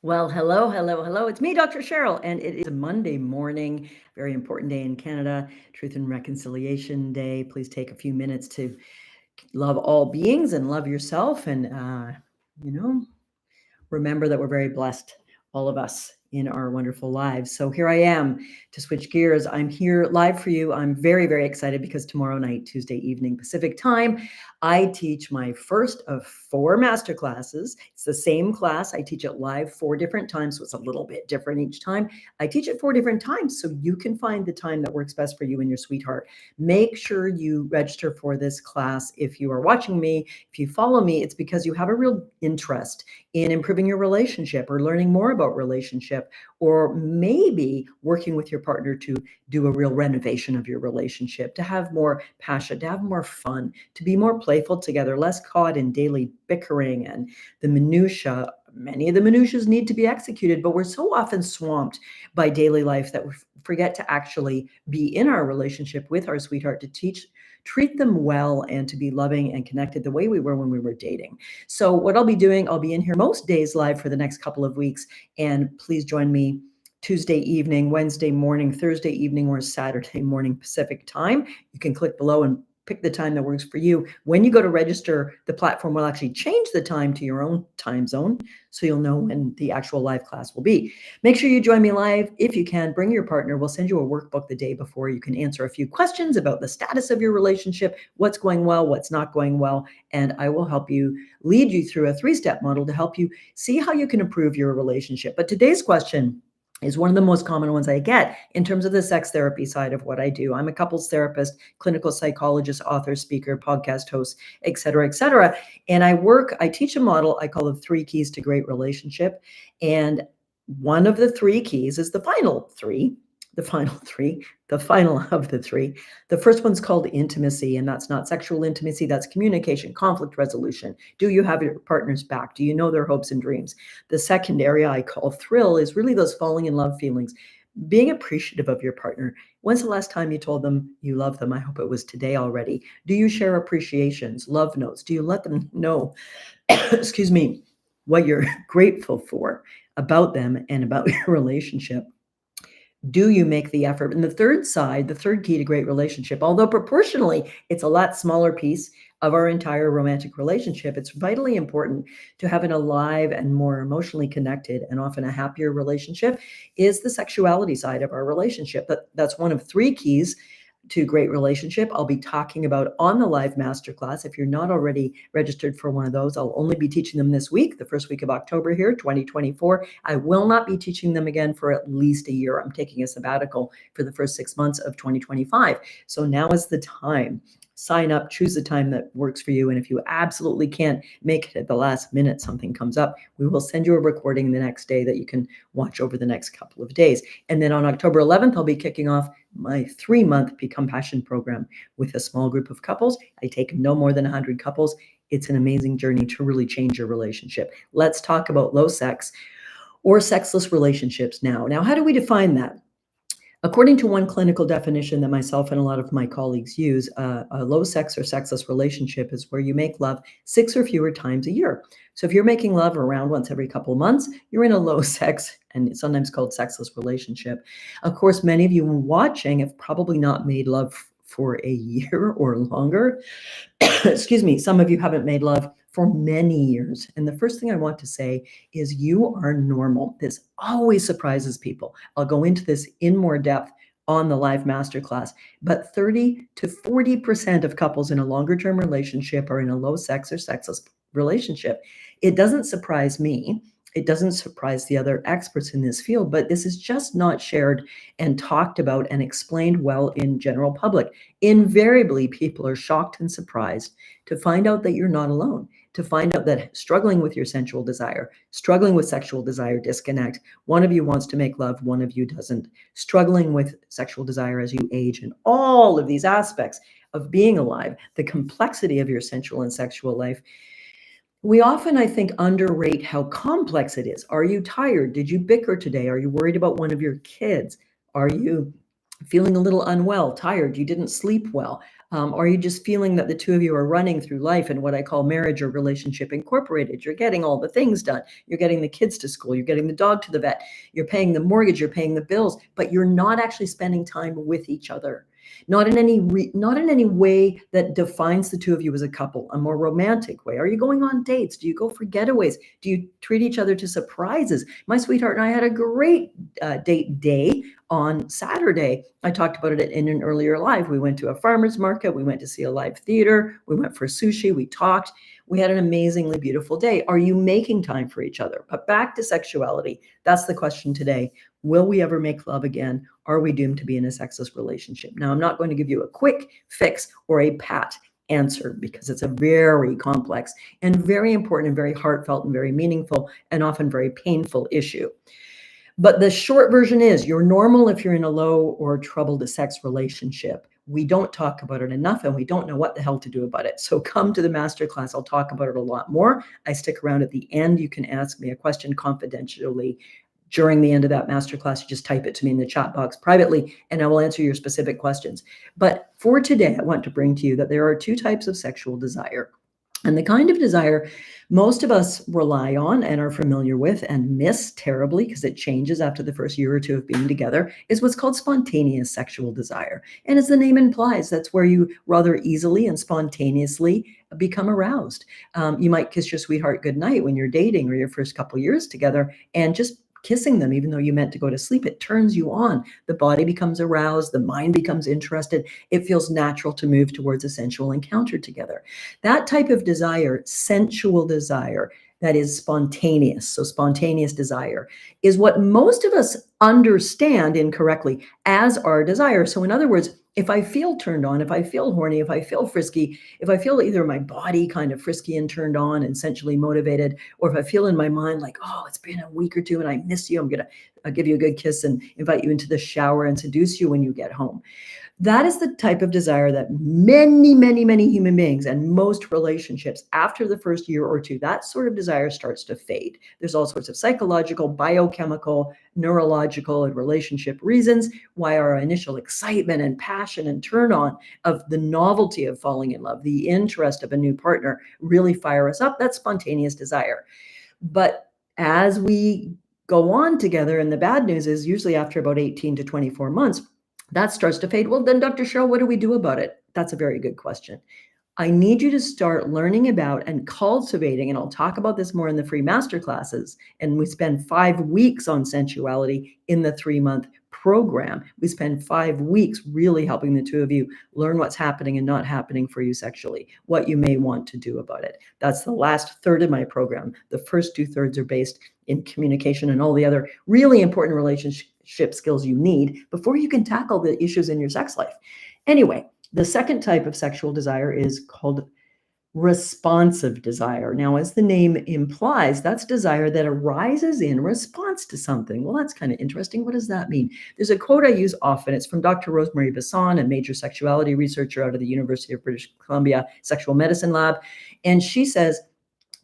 Well, hello, hello, hello. It's me, Dr. Cheryl, and it is a Monday morning, very important day in Canada, Truth and Reconciliation Day. Please take a few minutes to love all beings and love yourself, and remember that we're very blessed, all of us, in our wonderful lives. So here I am to switch gears. I'm here live for you. I'm very, very excited because tomorrow night, Tuesday evening Pacific time, I teach my first of 4 master classes. It's the same class. I teach it live 4 different times, so it's a little bit different each time. I teach it 4 different times, so you can find the time that works best for you and your sweetheart. Make sure you register for this class. If you are watching me, if you follow me, it's because you have a real interest in improving your relationship or learning more about relationship, or maybe working with your partner to do a real renovation of your relationship, to have more passion, to have more fun, to be more playful together, less caught in daily bickering and the minutia. Many of the minutiae need to be executed, but we're so often swamped by daily life that we forget to actually be in our relationship with our sweetheart, to treat them well, and to be loving and connected the way we were when we were dating. So what I'll be doing, I'll be in here most days live for the next couple of weeks, and please join me Tuesday evening, Wednesday morning, Thursday evening, or Saturday morning Pacific time. You can click below and pick the time that works for you. When you go to register, the platform will actually change the time to your own time zone, so you'll know when the actual live class will be. Make sure you join me live. If you can, bring your partner. We'll send you a workbook the day before. You can answer a few questions about the status of your relationship, what's going well, what's not going well, and I will help you, lead you through a 3-step model to help you see how you can improve your relationship. But today's question is one of the most common ones I get in terms of the sex therapy side of what I do. I'm a couples therapist, clinical psychologist, author, speaker, podcast host, et cetera, et cetera. And I teach a model I call the 3 keys to great relationship. And one of the 3 keys is the final of the 3. The first one's called intimacy, and that's not sexual intimacy, that's communication, conflict resolution. Do you have your partner's back? Do you know their hopes and dreams? The second area I call thrill is really those falling in love feelings, being appreciative of your partner. When's the last time you told them you love them? I hope it was today already. Do you share appreciations, love notes? Do you let them know, excuse me, what you're grateful for about them and about your relationship? Do you make the effort? And the third key to great relationship, although proportionally it's a lot smaller piece of our entire romantic relationship, it's vitally important to have an alive and more emotionally connected and often a happier relationship, is the sexuality side of our relationship. That's one of 3 keys to great relationship I'll be talking about on the live masterclass. If you're not already registered for one of those, I'll only be teaching them this week, the first week of October here, 2024. I will not be teaching them again for at least a year. I'm taking a sabbatical for the first 6 months of 2025. So now is the time. Sign up, choose the time that works for you. And if you absolutely can't make it at the last minute, something comes up, we will send you a recording the next day that you can watch over the next couple of days. And then on October 11th, I'll be kicking off my 3-month Become Passion program with a small group of couples. I take no more than 100 couples. It's an amazing journey to really change your relationship. Let's talk about low sex or sexless relationships now. Now, how do we define that? According to one clinical definition that myself and a lot of my colleagues use, a low sex or sexless relationship is where you make love 6 or fewer times a year. So if you're making love around once every couple of months, you're in a low sex and it's sometimes called sexless relationship. Of course, many of you watching have probably not made love for a year or longer. Excuse me, some of you haven't made love for many years. And the first thing I want to say is you are normal. This always surprises people. I'll go into this in more depth on the live masterclass, but 30 to 40% of couples in a longer term relationship are in a low sex or sexless relationship. It doesn't surprise me. It doesn't surprise the other experts in this field, but this is just not shared and talked about and explained well in general public. Invariably, people are shocked and surprised to find out that you're not alone, to find out that struggling with your sensual desire, struggling with sexual desire disconnect, one of you wants to make love, one of you doesn't, struggling with sexual desire as you age, and all of these aspects of being alive, the complexity of your sensual and sexual life. We often, I think, underrate how complex it is. Are you tired? Did you bicker today? Are you worried about one of your kids? Are you feeling a little unwell, tired? You didn't sleep well. Are you just feeling that the two of you are running through life in what I call marriage or relationship incorporated? You're getting all the things done. You're getting the kids to school. You're getting the dog to the vet. You're paying the mortgage. You're paying the bills, but you're not actually spending time with each other. Not in any way that defines the two of you as a couple, a more romantic way. Are you going on dates? Do you go for getaways? Do you treat each other to surprises? My sweetheart and I had a great date day on Saturday. I talked about it in an earlier live. We went to a farmer's market. We went to see a live theater. We went for sushi. We talked. We had an amazingly beautiful day. Are you making time for each other? But back to sexuality. That's the question today. Will we ever make love again? Are we doomed to be in a sexless relationship? Now, I'm not going to give you a quick fix or a pat answer because it's a very complex and very important and very heartfelt and very meaningful and often very painful issue. But the short version is you're normal if you're in a low or troubled sex relationship. We don't talk about it enough and we don't know what the hell to do about it. So come to the masterclass. I'll talk about it a lot more. I stick around at the end. You can ask me a question confidentially during the end of that masterclass. You just type it to me in the chat box privately and I will answer your specific questions. But for today, I want to bring to you that there are two types of sexual desire. And the kind of desire most of us rely on and are familiar with and miss terribly because it changes after the first year or two of being together is what's called spontaneous sexual desire. And as the name implies, that's where you rather easily and spontaneously become aroused. You might kiss your sweetheart goodnight when you're dating or your first couple years together and just kissing them, even though you meant to go to sleep, it turns you on. The body becomes aroused, the mind becomes interested. It feels natural to move towards a sensual encounter together. That type of desire, sensual desire, that is spontaneous, so spontaneous desire, is what most of us understand incorrectly as our desire. So in other words, if I feel turned on, if I feel horny, if I feel frisky, if I feel either my body kind of frisky and turned on and sensually motivated, or if I feel in my mind like, oh, it's been a week or two and I miss you, I'm going to give you a good kiss and invite you into the shower and seduce you when you get home. That is the type of desire that many, many, many human beings and most relationships after the first year or two, that sort of desire starts to fade. There's all sorts of psychological, biochemical, neurological, and relationship reasons why our initial excitement and passion and turn on of the novelty of falling in love, the interest of a new partner really fire us up. That's spontaneous desire. But as we go on together, and the bad news is usually after about 18 to 24 months, that starts to fade. Well, then, Dr. Cheryl, what do we do about it? That's a very good question. I need you to start learning about and cultivating, and I'll talk about this more in the free masterclasses. And we spend 5 weeks on sensuality in the 3-month program. We spend 5 weeks really helping the two of you learn what's happening and not happening for you sexually, what you may want to do about it. That's the last third of my program. The first 2/3 are based in communication and all the other really important relationship skills you need before you can tackle the issues in your sex life. Anyway, the second type of sexual desire is called responsive desire. Now, as the name implies, that's desire that arises in response to something. Well, that's kind of interesting. What does that mean? There's a quote I use often. It's from Dr. Rosemary Basson, a major sexuality researcher out of the University of British Columbia Sexual Medicine Lab. And she says,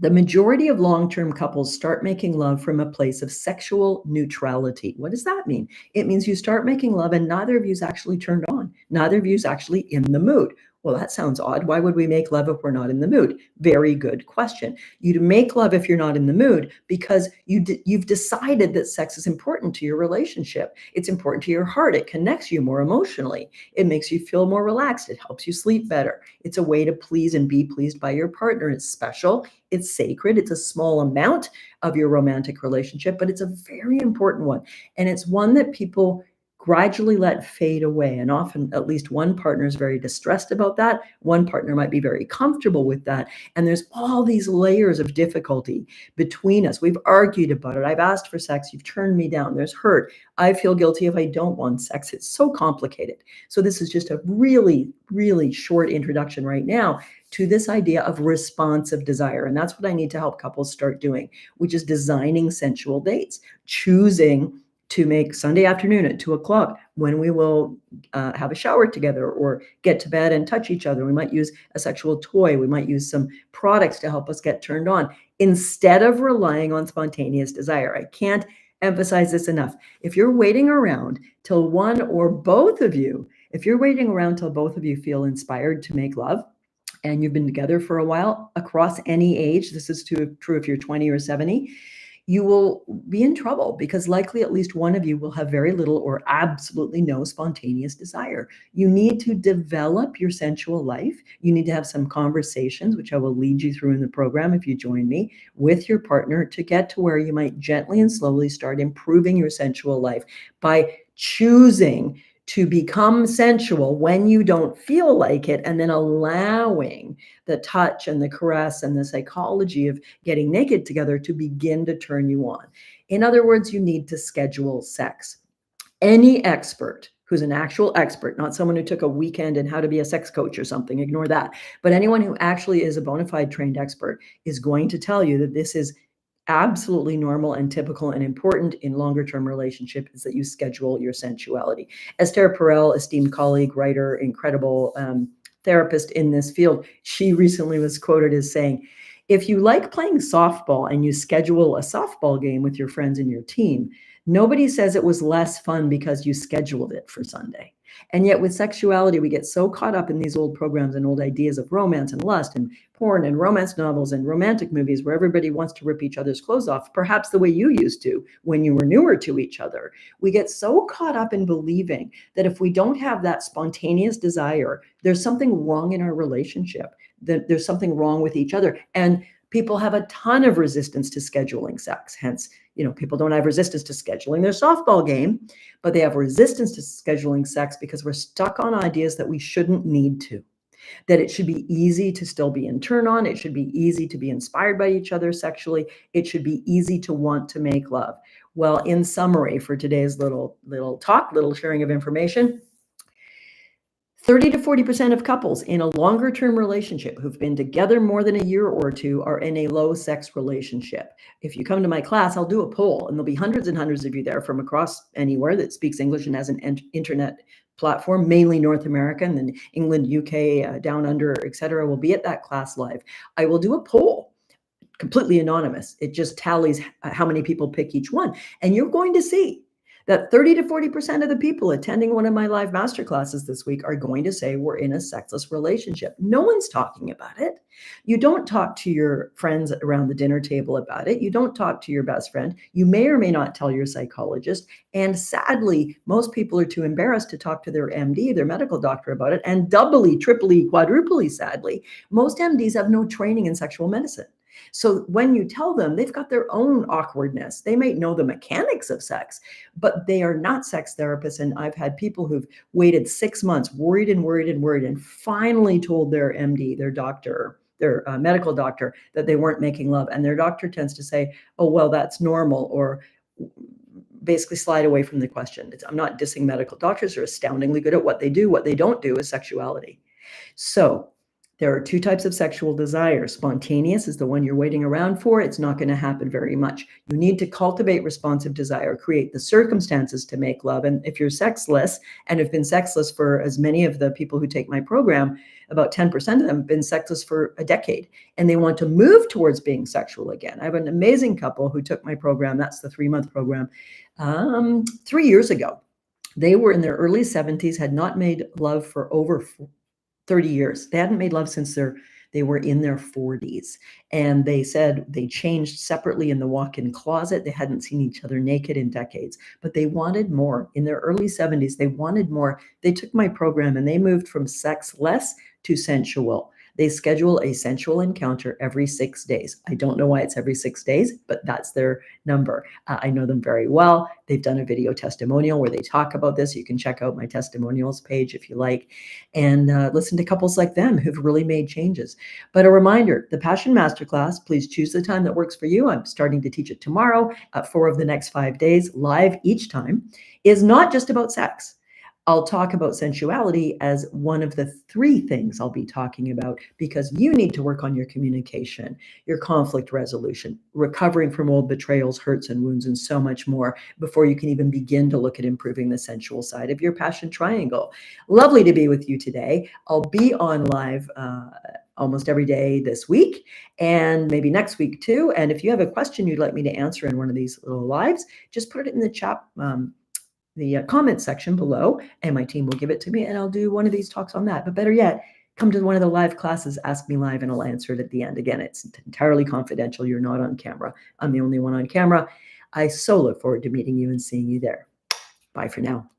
the majority of long-term couples start making love from a place of sexual neutrality. What does that mean? It means you start making love and neither of you is actually turned on. Neither of you is actually in the mood. Well, that sounds odd. Why would we make love if we're not in the mood? Very good question. You make love if you're not in the mood because you've decided that sex is important to your relationship. It's important to your heart. It connects you more emotionally. It makes you feel more relaxed. It helps you sleep better. It's a way to please and be pleased by your partner. It's special. It's sacred. It's a small amount of your romantic relationship, but it's a very important one. And it's one that people gradually let fade away. And often at least one partner is very distressed about that. One partner might be very comfortable with that. And there's all these layers of difficulty between us. We've argued about it. I've asked for sex. You've turned me down. There's hurt. I feel guilty if I don't want sex. It's so complicated. So this is just a really, really short introduction right now to this idea of responsive desire. And that's what I need to help couples start doing, which is designing sensual dates, choosing to make Sunday afternoon at 2:00 when we will have a shower together or get to bed and touch each other. We might use a sexual toy. We might use some products to help us get turned on instead of relying on spontaneous desire. I can't emphasize this enough. If you're waiting around till one or both of you If you're waiting around till both of you feel inspired to make love, and you've been together for a while across any age, this is true if you're 20 or 70, you will be in trouble because likely at least one of you will have very little or absolutely no spontaneous desire. You need to develop your sensual life. You need to have some conversations, which I will lead you through in the program if you join me, with your partner to get to where you might gently and slowly start improving your sensual life by choosing to become sensual when you don't feel like it, and then allowing the touch and the caress and the psychology of getting naked together to begin to turn you on. In other words, you need to schedule sex. Any expert who's an actual expert, not someone who took a weekend in how to be a sex coach or something, ignore that. But anyone who actually is a bona fide trained expert is going to tell you that this is absolutely normal and typical and important in longer term relationship is that you schedule your sensuality. Esther Perel, esteemed colleague, writer, incredible therapist in this field, she recently was quoted as saying, if you like playing softball and you schedule a softball game with your friends and your team, nobody says it was less fun because you scheduled it for Sunday. And yet with sexuality, we get so caught up in these old programs and old ideas of romance and lust and porn and romance novels and romantic movies where everybody wants to rip each other's clothes off, perhaps the way you used to when you were newer to each other. We get so caught up in believing that if we don't have that spontaneous desire, there's something wrong in our relationship, that there's something wrong with each other. And people have a ton of resistance to scheduling sex. Hence, people don't have resistance to scheduling their softball game, but they have resistance to scheduling sex because we're stuck on ideas that we shouldn't need to, that it should be easy to still be in turn on. It should be easy to be inspired by each other sexually. It should be easy to want to make love. Well, in summary, for today's little sharing of information, 30 to 40% of couples in a longer term relationship who've been together more than a year or two are in a low sex relationship. If you come to my class, I'll do a poll, and there'll be hundreds and hundreds of you there from across anywhere that speaks English and has an internet platform, mainly North America, and then England, UK, down under, etc., will be at that class live. I will do a poll, completely anonymous. It just tallies how many people pick each one. And you're going to see that 30 to 40% of the people attending one of my live masterclasses this week are going to say we're in a sexless relationship. No one's talking about it. You don't talk to your friends around the dinner table about it. You don't talk to your best friend. You may or may not tell your psychologist. And sadly, most people are too embarrassed to talk to their MD, their medical doctor, about it. And doubly, triply, quadruply, sadly, most MDs have no training in sexual medicine. So when you tell them, they've got their own awkwardness. They might know the mechanics of sex, but they are not sex therapists. And I've had people who've waited 6 months, worried, and finally told their MD, their doctor, their medical doctor, that they weren't making love. And their doctor tends to say, oh, well, that's normal, or basically slide away from the question. I'm not dissing medical doctors. They're astoundingly good at what they do. What they don't do is sexuality. So there are two types of sexual desire. Spontaneous is the one you're waiting around for. It's not going to happen very much. You need to cultivate responsive desire, create the circumstances to make love. And if you're sexless and have been sexless for, as many of the people who take my program, about 10% of them have been sexless for a decade, and they want to move towards being sexual again. I have an amazing couple who took my program. That's the 3-month program, 3 years ago. They were in their early 70s, had not made love for over 30 years. They hadn't made love since they were in their 40s. And they said they changed separately in the walk-in closet. They hadn't seen each other naked in decades, but they wanted more. In their early 70s, they wanted more. They took my program and they moved from sexless to sensual. They schedule a sensual encounter every 6 days. I don't know why it's every 6 days, but that's their number. I know them very well. They've done a video testimonial where they talk about this. You can check out my testimonials page if you like, and listen to couples like them who've really made changes. But a reminder, the Passion Masterclass, please choose the time that works for you. I'm starting to teach it tomorrow, 4 of the next 5 days, live each time, is not just about sex. I'll talk about sensuality as one of the 3 things I'll be talking about, because you need to work on your communication, your conflict resolution, recovering from old betrayals, hurts, and wounds, and so much more before you can even begin to look at improving the sensual side of your passion triangle. Lovely to be with you today. I'll be on live almost every day this week, and maybe next week too. And if you have a question you'd like me to answer in one of these little lives, just put it in the chat the comment section below, and my team will give it to me, and I'll do one of these talks on that. But better yet, come to one of the live classes, ask me live, and I'll answer it at the end. Again, it's entirely confidential. You're not on camera. I'm the only one on camera. I so look forward to meeting you and seeing you there. Bye for now.